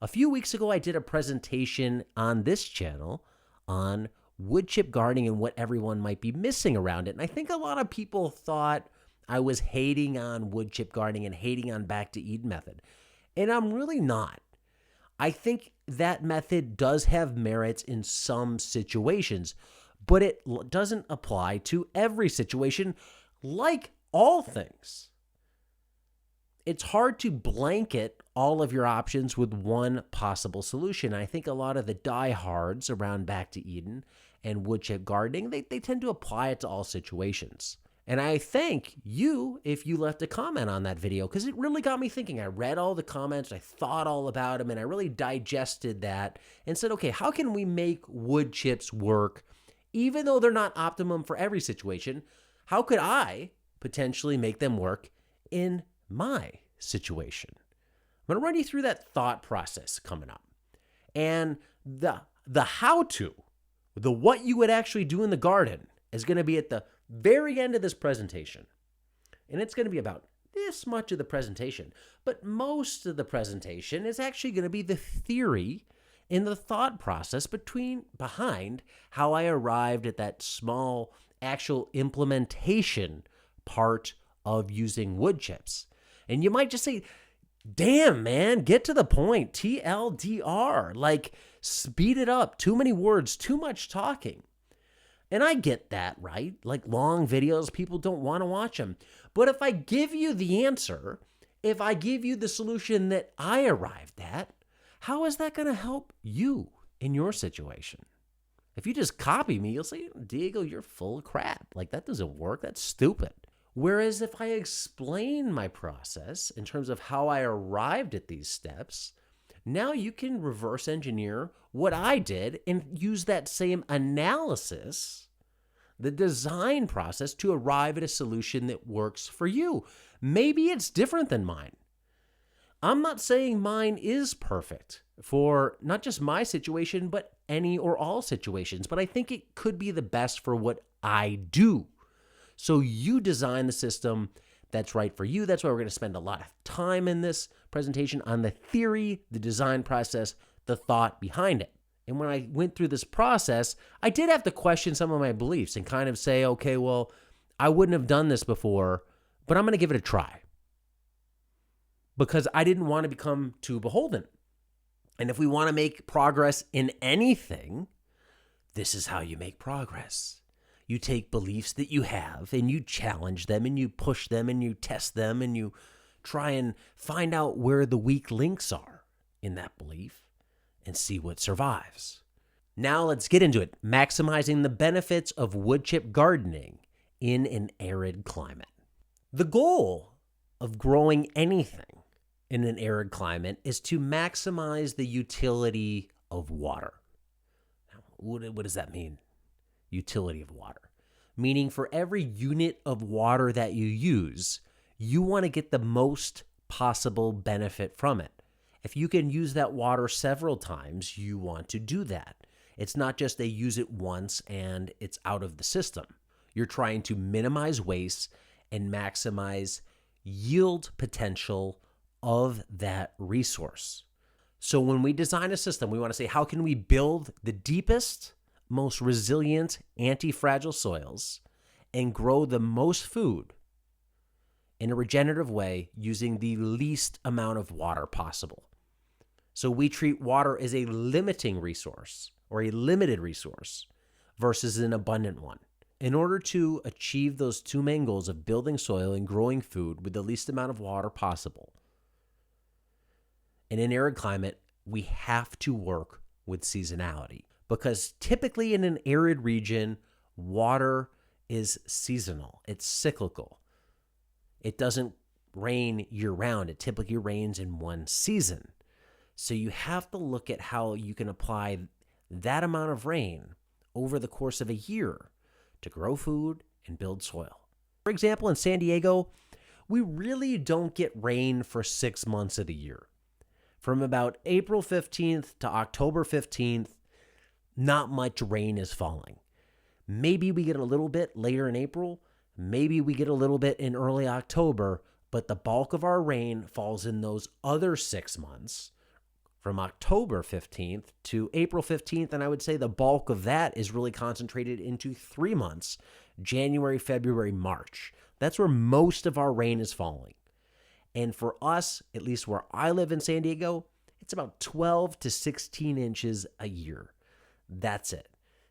A few weeks ago, I did a presentation on this channel on wood chip gardening and what everyone might be missing around it. And I think a lot of people thought I was hating on wood chip gardening and hating on Back to Eden method. And I'm really not. I think that method does have merits in some situations, but it doesn't apply to every situation, like all things. It's hard to blanket all of your options with one possible solution. I think a lot of the diehards around Back to Eden and wood chip gardening, they tend to apply it to all situations. And I thank you if you left a comment on that video, because it really got me thinking. I read all the comments, I thought all about them, and I really digested that and said, okay, how can we make wood chips work even though they're not optimum for every situation? How could I potentially make them work in my situation? I'm going to run you through that thought process coming up. And the how-to, the what you would actually do in the garden, is going to be at the very end of this presentation. And it's going to be about this much of the presentation. But most of the presentation is actually going to be the theory and the thought process behind how I arrived at that small actual implementation part of using wood chips. And you might just say, damn, man, get to the point. TLDR. Like, speed it up. Too many words, too much talking. And I get that, right? Like long videos, people don't want to watch them. But if I give you the answer, if I give you the solution that I arrived at, how is that going to help you in your situation? If you just copy me, you'll say, Diego, you're full of crap. Like, that doesn't work. That's stupid. Whereas if I explain my process in terms of how I arrived at these steps, now you can reverse engineer what I did and use that same analysis, the design process, to arrive at a solution that works for you. Maybe it's different than mine. I'm not saying mine is perfect for not just my situation, but any or all situations. But I think it could be the best for what I do. So you design the system that's right for you. That's why we're going to spend a lot of time in this presentation on the theory, the design process, the thought behind it. And when I went through this process, I did have to question some of my beliefs and kind of say, okay, well, I wouldn't have done this before, but I'm going to give it a try. Because I didn't want to become too beholden. And if we want to make progress in anything, this is how you make progress. You take beliefs that you have and you challenge them and you push them and you test them and you try and find out where the weak links are in that belief and see what survives. Now let's get into it. Maximizing the benefits of wood chip gardening in an arid climate. The goal of growing anything in an arid climate is to maximize the utility of water. Now, what does that mean? Utility of water. Meaning for every unit of water that you use, you want to get the most possible benefit from it. If you can use that water several times, you want to do that. It's not just they use it once and it's out of the system. You're trying to minimize waste and maximize yield potential of that resource. So when we design a system, we want to say, how can we build the deepest, most resilient, anti-fragile soils and grow the most food in a regenerative way using the least amount of water possible? So we treat water as a limiting resource or a limited resource versus an abundant one. In order to achieve those two main goals of building soil and growing food with the least amount of water possible, in an arid climate, we have to work with seasonality. Because typically in an arid region, water is seasonal. It's cyclical. It doesn't rain year-round. It typically rains in one season. So you have to look at how you can apply that amount of rain over the course of a year to grow food and build soil. For example, in San Diego, we really don't get rain for 6 months of the year. From about April 15th to October 15th, not much rain is falling. Maybe we get a little bit later in April. Maybe we get a little bit in early October, but the bulk of our rain falls in those other 6 months, from October 15th to April 15th. And I would say the bulk of that is really concentrated into 3 months, January, February, March. That's where most of our rain is falling. And for us, at least where I live in San Diego, it's about 12 to 16 inches a year. That's it.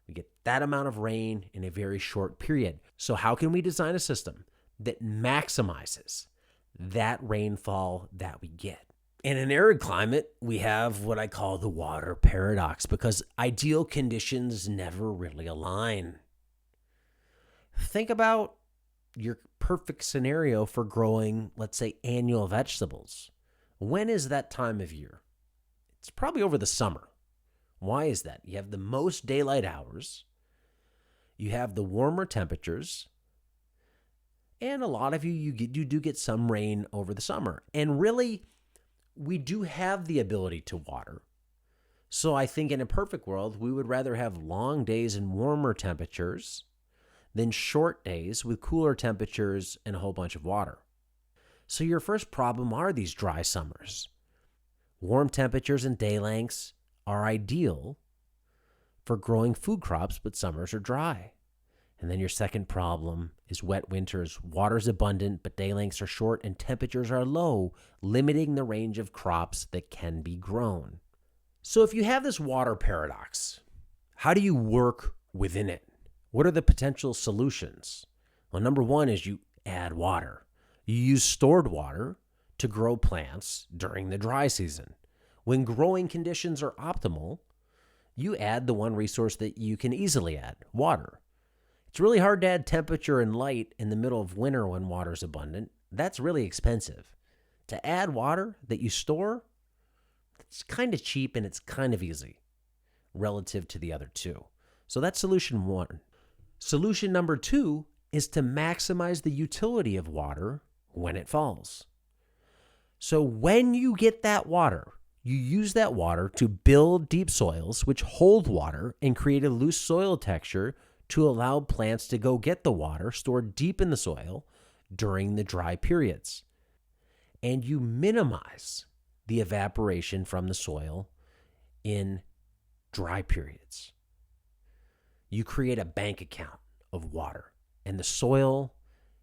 We get that amount of rain in a very short period. So how can we design a system that maximizes that rainfall that we get? In an arid climate, we have what I call the water paradox, because ideal conditions never really align. Think about your perfect scenario for growing, let's say, annual vegetables. When is that time of year? It's probably over the summer. Why is that? You have the most daylight hours, you have the warmer temperatures, and a lot of you do get some rain over the summer. And really, we do have the ability to water. So I think in a perfect world, we would rather have long days and warmer temperatures than short days with cooler temperatures and a whole bunch of water. So your first problem are these dry summers. Warm temperatures and day lengths are ideal for growing food crops, but summers are dry. And then your second problem is wet winters. Water's abundant, but day lengths are short and temperatures are low, limiting the range of crops that can be grown. So if you have this water paradox, how do you work within it? What are the potential solutions? Well, number one is you add water. You use stored water to grow plants during the dry season. When growing conditions are optimal, you add the one resource that you can easily add, water. It's really hard to add temperature and light in the middle of winter when water's abundant. That's really expensive. To add water that you store, it's kind of cheap and it's kind of easy relative to the other two. So that's solution one. Solution number two is to maximize the utility of water when it falls. So when you get that water, you use that water to build deep soils, which hold water and create a loose soil texture to allow plants to go get the water stored deep in the soil during the dry periods. And you minimize the evaporation from the soil in dry periods. You create a bank account of water, and the soil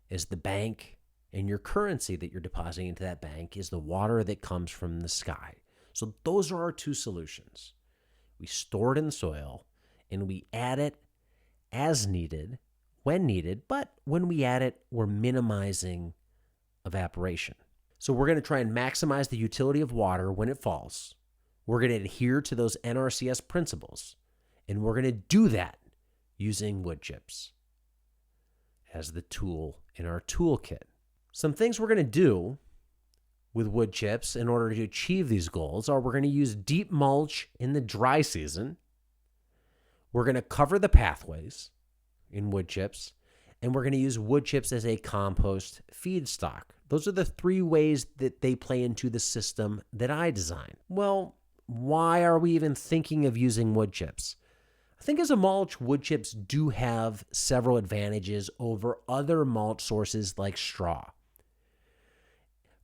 is the bank, and your currency that you're depositing into that bank is the water that comes from the sky. So those are our two solutions. We store it in the soil, and we add it as needed, when needed, but when we add it, we're minimizing evaporation. So we're going to try and maximize the utility of water when it falls. We're going to adhere to those NRCS principles, and we're going to do that using wood chips as the tool in our toolkit. Some things we're going to do with wood chips in order to achieve these goals are we're going to use deep mulch in the dry season. We're going to cover the pathways in wood chips, and we're going to use wood chips as a compost feedstock. Those are the three ways that they play into the system that I designed. Well, why are we even thinking of using wood chips? I think as a mulch, wood chips do have several advantages over other mulch sources like straw.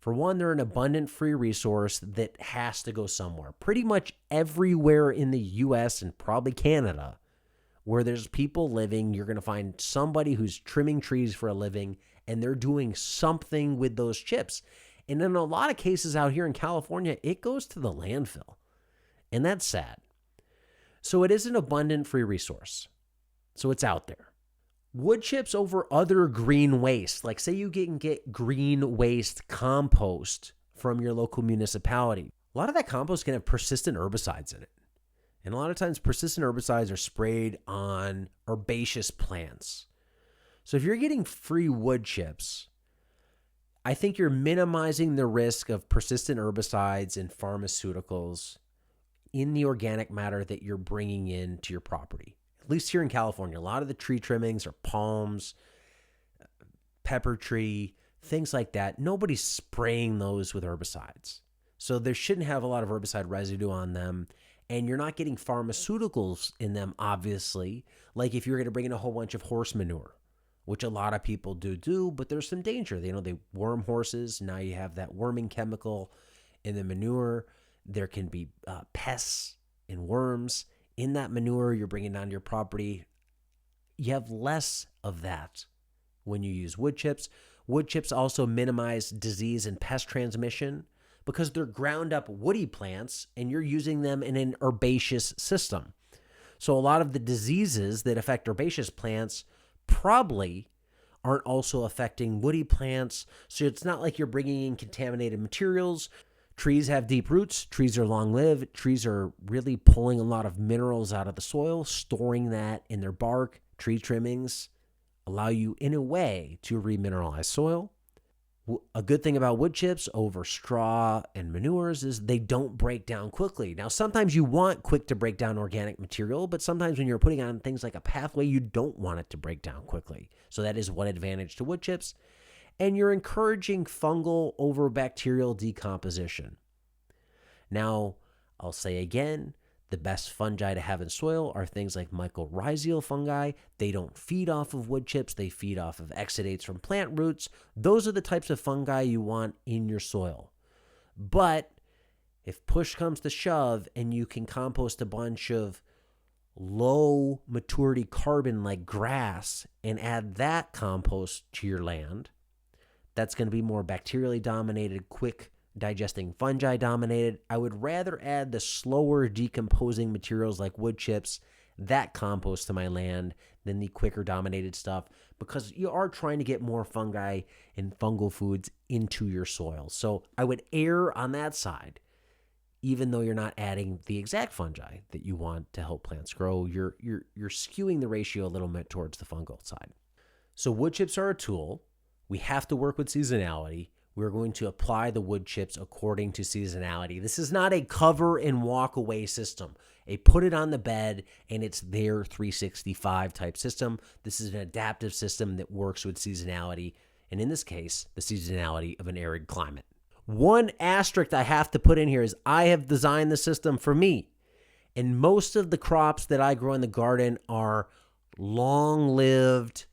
For one, they're an abundant free resource that has to go somewhere. Pretty much everywhere in the US and probably Canada where there's people living, you're going to find somebody who's trimming trees for a living, and they're doing something with those chips. And in a lot of cases out here in California, it goes to the landfill. And that's sad. So it is an abundant free resource. So it's out there. Wood chips over other green waste, like say you can get green waste compost from your local municipality. A lot of that compost can have persistent herbicides in it. And a lot of times persistent herbicides are sprayed on herbaceous plants. So if you're getting free wood chips, I think you're minimizing the risk of persistent herbicides and pharmaceuticals in the organic matter that you're bringing into your property. At least here in California, a lot of the tree trimmings are palms, pepper tree, things like that. Nobody's spraying those with herbicides. So there shouldn't have a lot of herbicide residue on them. And you're not getting pharmaceuticals in them, obviously, like if you're going to bring in a whole bunch of horse manure, which a lot of people do, but there's some danger. They worm horses. Now you have that worming chemical in the manure. There can be pests and worms in that manure you're bringing onto your property. You have less of that when you use wood chips. Wood chips also minimize disease and pest transmission because they're ground up woody plants and you're using them in an herbaceous system. So a lot of the diseases that affect herbaceous plants probably aren't also affecting woody plants. So it's not like you're bringing in contaminated materials. Trees have deep roots. Trees are long-lived. Trees are really pulling a lot of minerals out of the soil, storing that in their bark. Tree trimmings allow you, in a way, to remineralize soil. A good thing about wood chips over straw and manures is they don't break down quickly. Now, sometimes you want quick to break down organic material, but sometimes when you're putting on things like a pathway, you don't want it to break down quickly. So that is one advantage to wood chips. And you're encouraging fungal over bacterial decomposition. Now, I'll say again, the best fungi to have in soil are things like mycorrhizal fungi. They don't feed off of wood chips. They feed off of exudates from plant roots. Those are the types of fungi you want in your soil. But if push comes to shove and you can compost a bunch of low maturity carbon like grass and add that compost to your land, that's going to be more bacterially dominated, quick digesting fungi dominated. I would rather add the slower decomposing materials like wood chips, that compost to my land, than the quicker dominated stuff, because you are trying to get more fungi and fungal foods into your soil. So I would err on that side, even though you're not adding the exact fungi that you want to help plants grow. You're skewing the ratio a little bit towards the fungal side. So wood chips are a tool. We have to work with seasonality. We're going to apply the wood chips according to seasonality. This is not a cover and walk away system, a put it on the bed and it's there 365 type system. This is an adaptive system that works with seasonality, and in this case, the seasonality of an arid climate. One asterisk I have to put in here is I have designed the system for me, and most of the crops that I grow in the garden are long-lived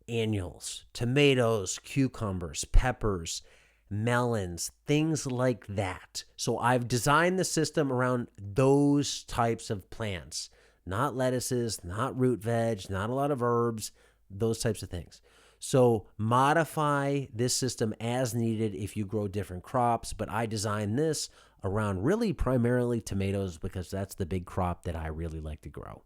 annuals: tomatoes, cucumbers, peppers, melons, things like that. So I've designed the system around those types of plants, not lettuces, not root veg, not a lot of herbs, those types of things. So modify this system as needed if you grow different crops, but I designed this around really primarily tomatoes because that's the big crop that I really like to grow.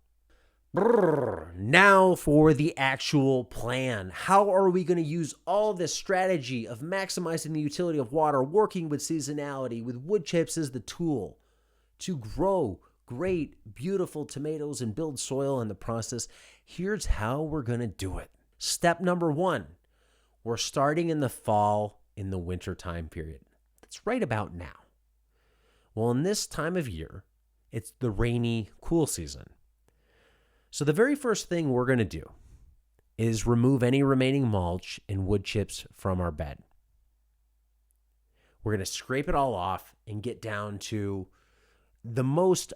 Now for the actual plan. How are we going to use all this strategy of maximizing the utility of water, working with seasonality, with wood chips as the tool to grow great, beautiful tomatoes and build soil in the process? Here's how we're going to do it. Step number 1, we're starting in the fall, in the winter time period. That's right about now. Well, in this time of year, it's the rainy, cool season. So the very first thing we're going to do is remove any remaining mulch and wood chips from our bed. We're going to scrape it all off and get down to the most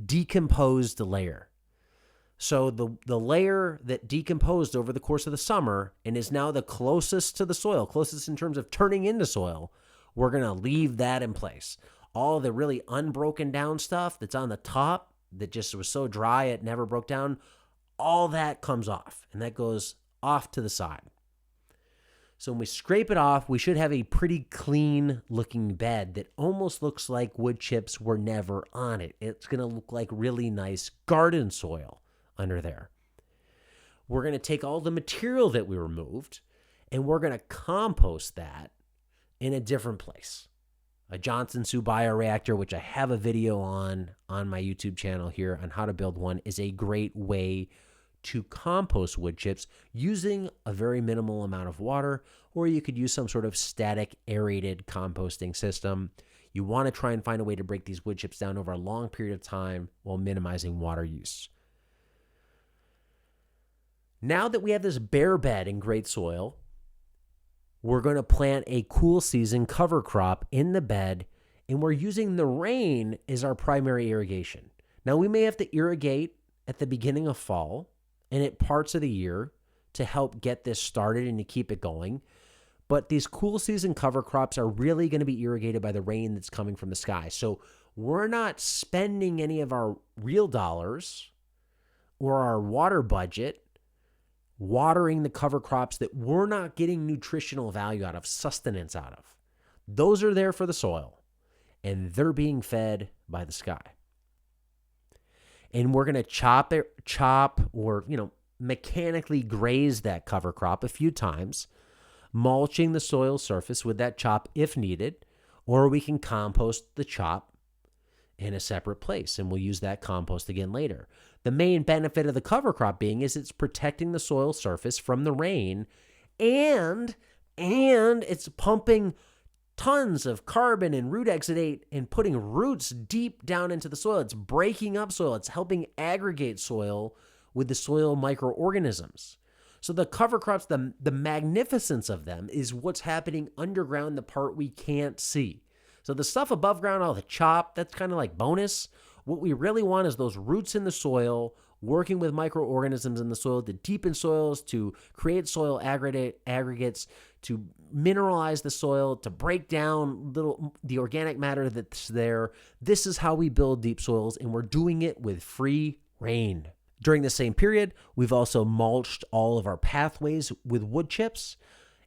decomposed layer. So the layer that decomposed over the course of the summer and is now the closest to the soil, closest in terms of turning into soil, we're going to leave that in place. All the really unbroken down stuff that's on the top that just was so dry it never broke down, all that comes off, and that goes off to the side. So when we scrape it off, we should have a pretty clean looking bed that almost looks like wood chips were never on it. It's going to look like really nice garden soil under there. We're going to take all the material that we removed and we're going to compost that in a different place. A Johnson Sioux bioreactor, which I have a video on my YouTube channel here on how to build one, is a great way to compost wood chips using a very minimal amount of water, or you could use some sort of static aerated composting system. You want to try and find a way to break these wood chips down over a long period of time while minimizing water use. Now that we have this bare bed in great soil, we're going to plant a cool season cover crop in the bed, and we're using the rain as our primary irrigation. Now, we may have to irrigate at the beginning of fall and at parts of the year to help get this started and to keep it going. But these cool season cover crops are really going to be irrigated by the rain that's coming from the sky. So we're not spending any of our real dollars or our water budget watering the cover crops that we're not getting nutritional value out of, sustenance out of. Those are there for the soil, and they're being fed by the sky. And we're going to chop or, mechanically graze that cover crop a few times, mulching the soil surface with that chop if needed, or we can compost the chop in a separate place, and we'll use that compost again later. The main benefit of the cover crop being is it's protecting the soil surface from the rain, and it's pumping tons of carbon and root exudate and putting roots deep down into the soil. It's breaking up soil. It's helping aggregate soil with the soil microorganisms. So the cover crops, the magnificence of them is what's happening underground, the part we can't see. So the stuff above ground, all the chop, that's kind of like bonus. What we really want is those roots in the soil, working with microorganisms in the soil to deepen soils, to create soil aggregates, to mineralize the soil, to break down the organic matter that's there. This is how we build deep soils, and we're doing it with free rain. During the same period, we've also mulched all of our pathways with wood chips,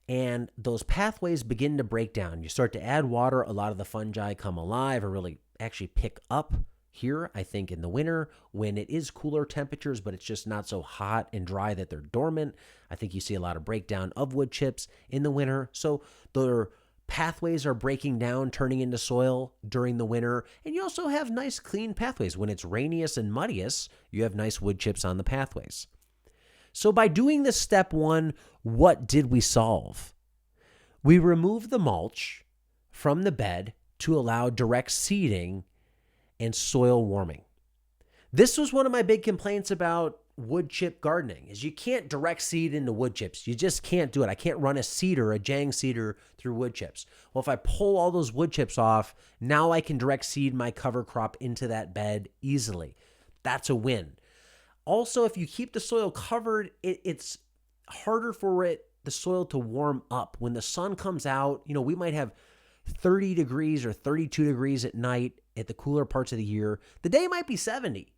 and those pathways begin to break down. You start to add water, a lot of the fungi come alive or really actually pick up here, I think, in the winter when it is cooler temperatures, but it's just not so hot and dry that they're dormant. I think you see a lot of breakdown of wood chips in the winter. So their pathways are breaking down, turning into soil during the winter. And you also have nice clean pathways. When it's rainiest and muddiest, you have nice wood chips on the pathways. So by doing this step one, what did we solve? We removed the mulch from the bed to allow direct seeding and soil warming. This was one of my big complaints about wood chip gardening, is you can't direct seed into wood chips. You just can't do it. I can't run a Jang seeder through wood chips. Well, if I pull all those wood chips off, now I can direct seed my cover crop into that bed easily. That's a win. Also, if you keep the soil covered, it's harder for the soil to warm up. When the sun comes out, we might have 30 degrees or 32 degrees at night at the cooler parts of the year. The day might be 70.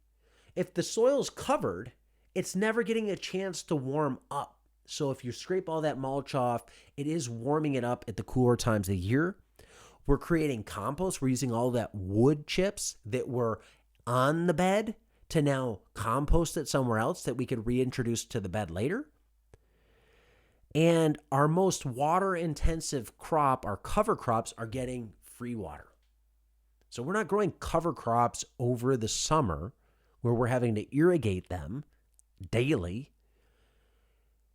If the soil's covered, it's never getting a chance to warm up. So if you scrape all that mulch off, it is warming it up at the cooler times of the year. We're creating compost. We're using all that wood chips that were on the bed to now compost it somewhere else that we could reintroduce to the bed later. And our most water-intensive crop, our cover crops, are getting free water. So we're not growing cover crops over the summer where we're having to irrigate them daily.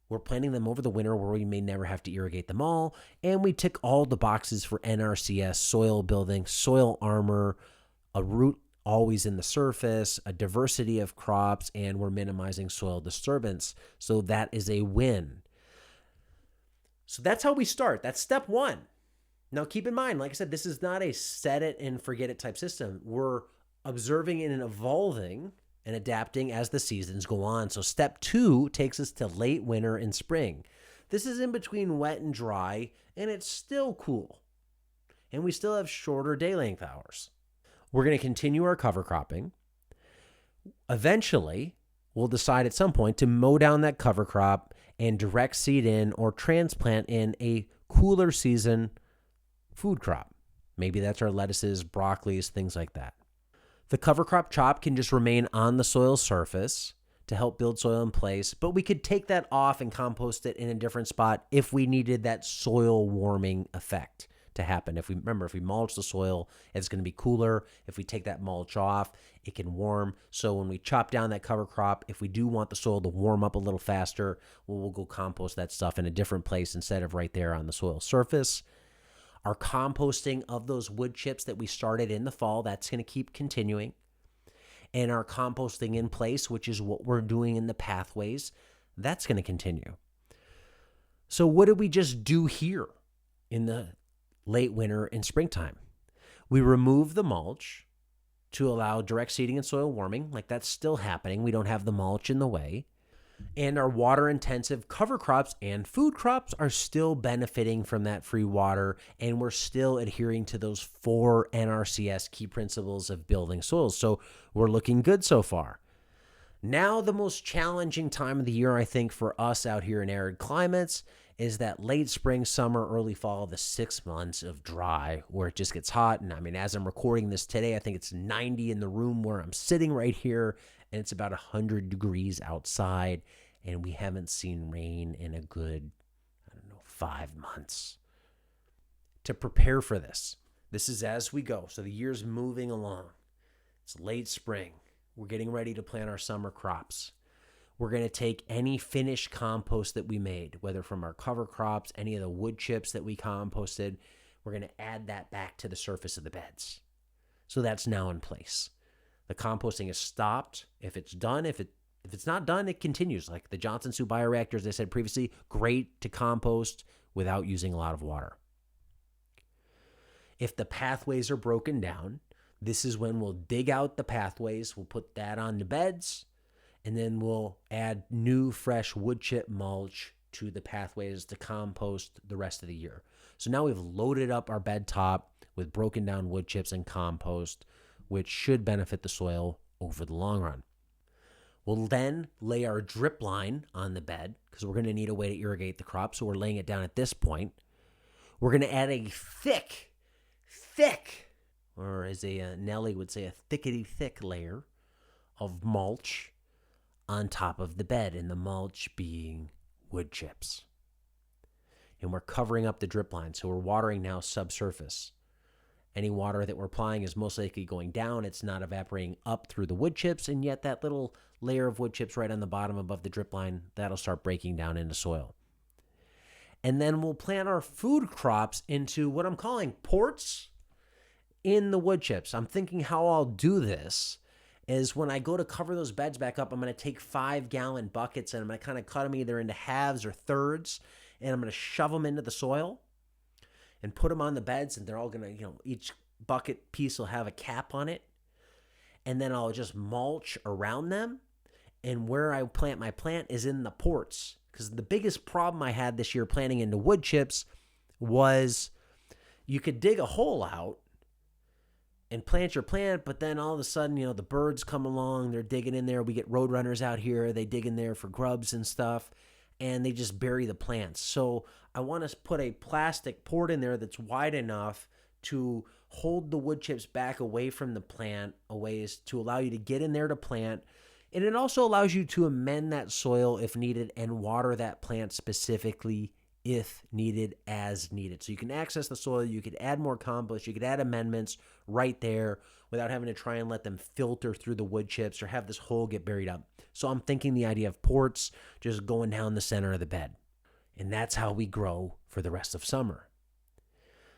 We're planting them over the winter where we may never have to irrigate them all. And we tick all the boxes for NRCS, soil building, soil armor, a root always in the surface, a diversity of crops, and we're minimizing soil disturbance. So that is a win. So that's how we start. That's step one. Now, keep in mind, like I said, this is not a set it and forget it type system. We're observing and evolving and adapting as the seasons go on. So step two takes us to late winter and spring. This is in between wet and dry, and it's still cool. And we still have shorter day length hours. We're going to continue our cover cropping. Eventually, we'll decide at some point to mow down that cover crop and direct seed in or transplant in a cooler season food crop. Maybe that's our lettuces, broccolis, things like that. The cover crop chop can just remain on the soil surface to help build soil in place, but we could take that off and compost it in a different spot if we needed that soil warming effect to happen. If we mulch the soil, it's going to be cooler. If we take that mulch off, it can warm. So when we chop down that cover crop, if we do want the soil to warm up a little faster, we'll go compost that stuff in a different place instead of right there on the soil surface. Our composting of those wood chips that we started in the fall, that's going to keep continuing. And our composting in place, which is what we're doing in the pathways, that's going to continue. So what did we just do here in the late winter and springtime? We remove the mulch to allow direct seeding and soil warming. Like, that's still happening. We don't have the mulch in the way. And our water intensive cover crops and food crops are still benefiting from that free water. And we're still adhering to those 4 NRCS key principles of building soils. So we're looking good so far. Now, the most challenging time of the year, I think, for us out here in arid climates is that late spring, summer, early fall, the 6 months of dry where it just gets hot. And I mean, as I'm recording this today, I think it's 90 in the room where I'm sitting right here, and it's about 100 degrees outside. And we haven't seen rain in a good, 5 months. To prepare for this is as we go. So the year's moving along. It's late spring. We're getting ready to plant our summer crops. We're going to take any finished compost that we made, whether from our cover crops, any of the wood chips that we composted, we're going to add that back to the surface of the beds. So that's now in place. The composting is stopped. If it's done, if it's not done, it continues. Like the Johnson Soup bioreactors, as I said previously, great to compost without using a lot of water. If the pathways are broken down, this is when we'll dig out the pathways, we'll put that on the beds, and then we'll add new fresh wood chip mulch to the pathways to compost the rest of the year. So now we've loaded up our bed top with broken down wood chips and compost, which should benefit the soil over the long run. We'll then lay our drip line on the bed because we're going to need a way to irrigate the crop, so we're laying it down at this point. We're going to add a thick, or as a Nelly would say, a thickety-thick layer of mulch on top of the bed, and the mulch being wood chips. And we're covering up the drip line, so we're watering now subsurface. Any water that we're applying is most likely going down. It's not evaporating up through the wood chips, and yet that little layer of wood chips right on the bottom above the drip line, that'll start breaking down into soil. And then we'll plant our food crops into what I'm calling ports in the wood chips. I'm thinking how I'll do this is when I go to cover those beds back up, I'm going to take 5-gallon buckets and I'm going to kind of cut them either into halves or thirds, and I'm going to shove them into the soil and put them on the beds, and they're all going to, each bucket piece will have a cap on it. And then I'll just mulch around them. And where I plant my plant is in the ports. Because the biggest problem I had this year planting into wood chips was you could dig a hole out and plant your plant, but then all of a sudden, the birds come along, they're digging in there. We get roadrunners out here, they dig in there for grubs and stuff, and they just bury the plants. So I want to put a plastic port in there that's wide enough to hold the wood chips back away from the plant, a ways to allow you to get in there to plant. And it also allows you to amend that soil if needed and water that plant specifically if needed, as needed. So you can access the soil, you could add more compost, you could add amendments right there without having to try and let them filter through the wood chips or have this hole get buried up. So I'm thinking the idea of ports just going down the center of the bed. And that's how we grow for the rest of summer.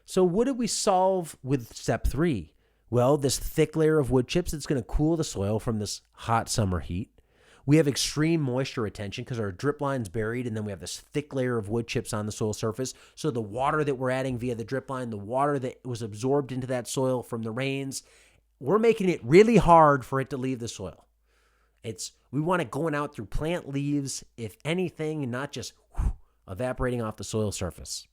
So what did we solve with step 3? Well, this thick layer of wood chips, it's going to cool the soil from this hot summer heat. We have extreme moisture retention because our drip line's buried, and then we have this thick layer of wood chips on the soil surface. So the water that we're adding via the drip line, the water that was absorbed into that soil from the rains, we're making it really hard for it to leave the soil. We want it going out through plant leaves, if anything, and not just evaporating off the soil surface.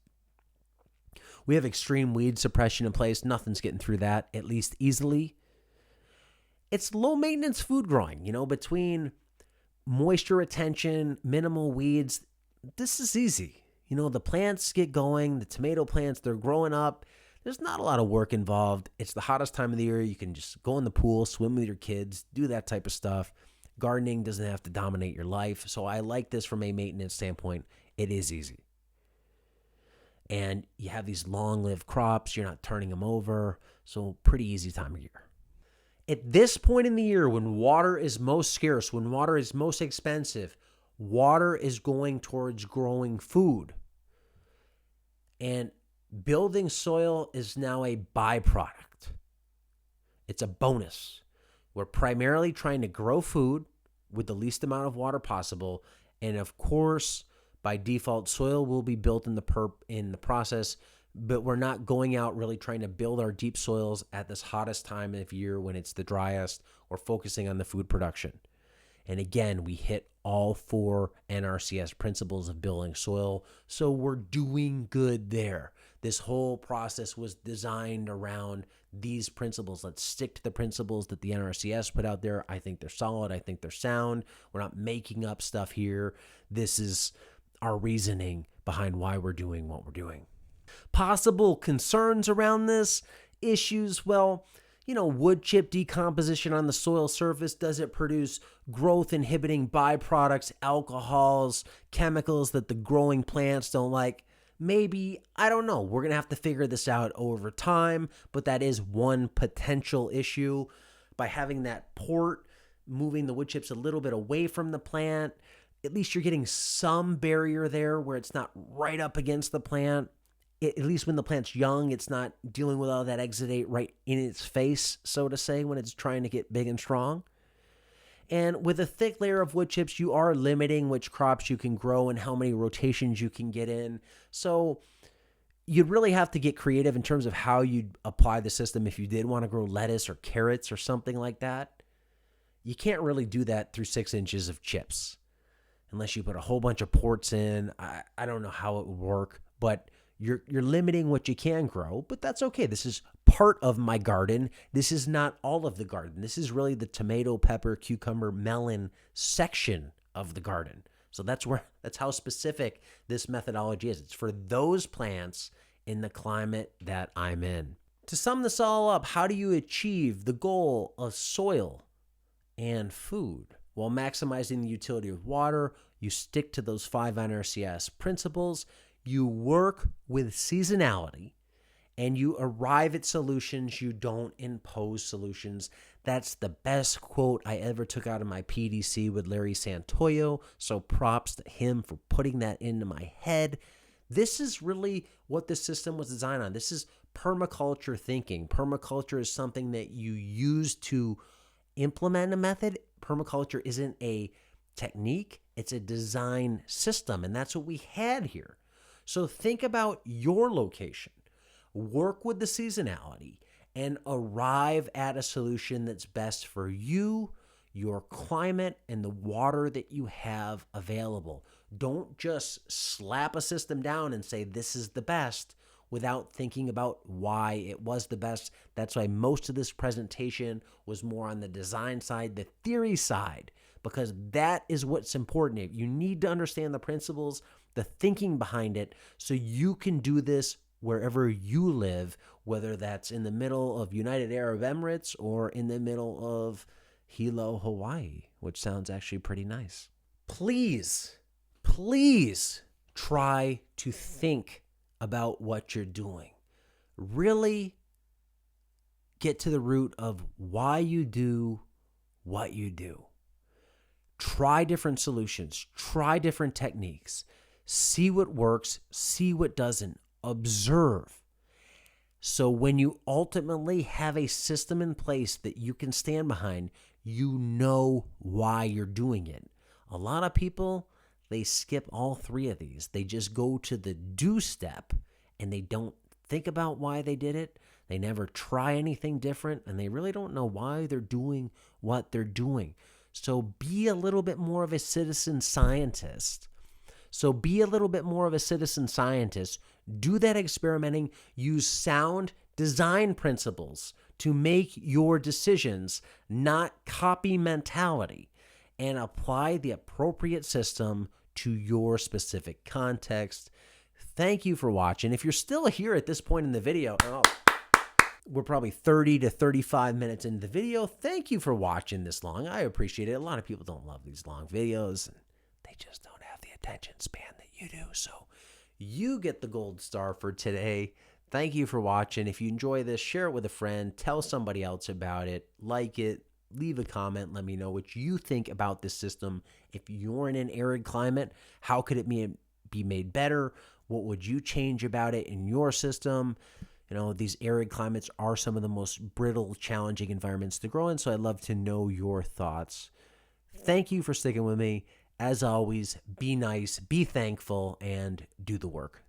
We have extreme weed suppression in place. Nothing's getting through that, at least easily. It's low maintenance food growing, between moisture retention, minimal weeds. This is easy. The plants get going, the tomato plants, they're growing up. There's not a lot of work involved. It's the hottest time of the year. You can just go in the pool, swim with your kids, do that type of stuff. Gardening doesn't have to dominate your life. So I like this from a maintenance standpoint. It is easy. And you have these long-lived crops. You're not turning them over. So pretty easy time of year. At this point in the year, when water is most scarce, when water is most expensive, water is going towards growing food. And building soil is now a byproduct. It's a bonus. We're primarily trying to grow food with the least amount of water possible. And of course, by default, soil will be built in the process, but we're not going out really trying to build our deep soils at this hottest time of year when it's the driest or focusing on the food production. And again, we hit all 4 NRCS principles of building soil. So we're doing good there. This whole process was designed around these principles. Let's stick to the principles that the NRCS put out there. I think they're solid. I think they're sound. We're not making up stuff here. This is our reasoning behind why we're doing what we're doing. Possible concerns around this, issues, well, wood chip decomposition on the soil surface, does it produce growth inhibiting byproducts, alcohols, chemicals that the growing plants don't like? Maybe, I don't know. We're going to have to figure this out over time, but that is one potential issue. By having that port, moving the wood chips a little bit away from the plant, at least you're getting some barrier there where it's not right up against the plant. At least when the plant's young, it's not dealing with all that exudate right in its face, so to say, when it's trying to get big and strong. And with a thick layer of wood chips, you are limiting which crops you can grow and how many rotations you can get in. So you'd really have to get creative in terms of how you'd apply the system if you did want to grow lettuce or carrots or something like that. You can't really do that through 6 inches of chips unless you put a whole bunch of ports in. I don't know how it would work, but you're limiting what you can grow, but that's okay. This is part of my garden. This is not all of the garden. This is really the tomato, pepper, cucumber, melon section of the garden. So that's how specific this methodology is. It's for those plants in the climate that I'm in. To sum this all up, how do you achieve the goal of soil and food while maximizing the utility of water? You stick to those 5 NRCS principles. You work with seasonality, and you arrive at solutions. You don't impose solutions. That's the best quote I ever took out of my PDC with Larry Santoyo, so props to him for putting that into my head. This is really what this system was designed on. This is permaculture thinking. Permaculture is something that you use to implement a method. Permaculture isn't a technique, it's a design system, and that's what we had here. So think about your location, work with the seasonality, and arrive at a solution that's best for you, your climate, and the water that you have available. Don't just slap a system down and say this is the best without thinking about why it was the best. That's why most of this presentation was more on the design side, the theory side, because that is what's important. You need to understand the principles, the thinking behind it, so you can do this wherever you live, whether that's in the middle of United Arab Emirates or in the middle of Hilo, Hawaii, which sounds actually pretty nice. Please try to think about what you're doing. Really get to the root of why you do what you do. Try different solutions, try different techniques, see what works, see what doesn't, observe. So when you ultimately have a system in place that you can stand behind, you know why you're doing it. A lot of people, they skip all 3 of these. They just go to the do step and they don't think about why they did it. They never try anything different, and they really don't know why they're doing what they're doing. So be a little bit more of a citizen scientist. Do that experimenting. Use sound design principles to make your decisions, not copy mentality, and apply the appropriate system to your specific context. Thank you for watching. If you're still here at this point in the video, we're probably 30 to 35 minutes into the video. Thank you for watching this long. I appreciate it. A lot of people don't love these long videos, and they just don't have the attention span that you do. So you get the gold star for today. Thank you for watching. If you enjoy this, share it with a friend. Tell somebody else about it. Like it. Leave a comment. Let me know what you think about this system. If you're in an arid climate, how could it be made better? What would you change about it in your system? You know, these arid climates are some of the most brittle, challenging environments to grow in, so I'd love to know your thoughts. Thank you for sticking with me. As always, be nice, be thankful, and do the work.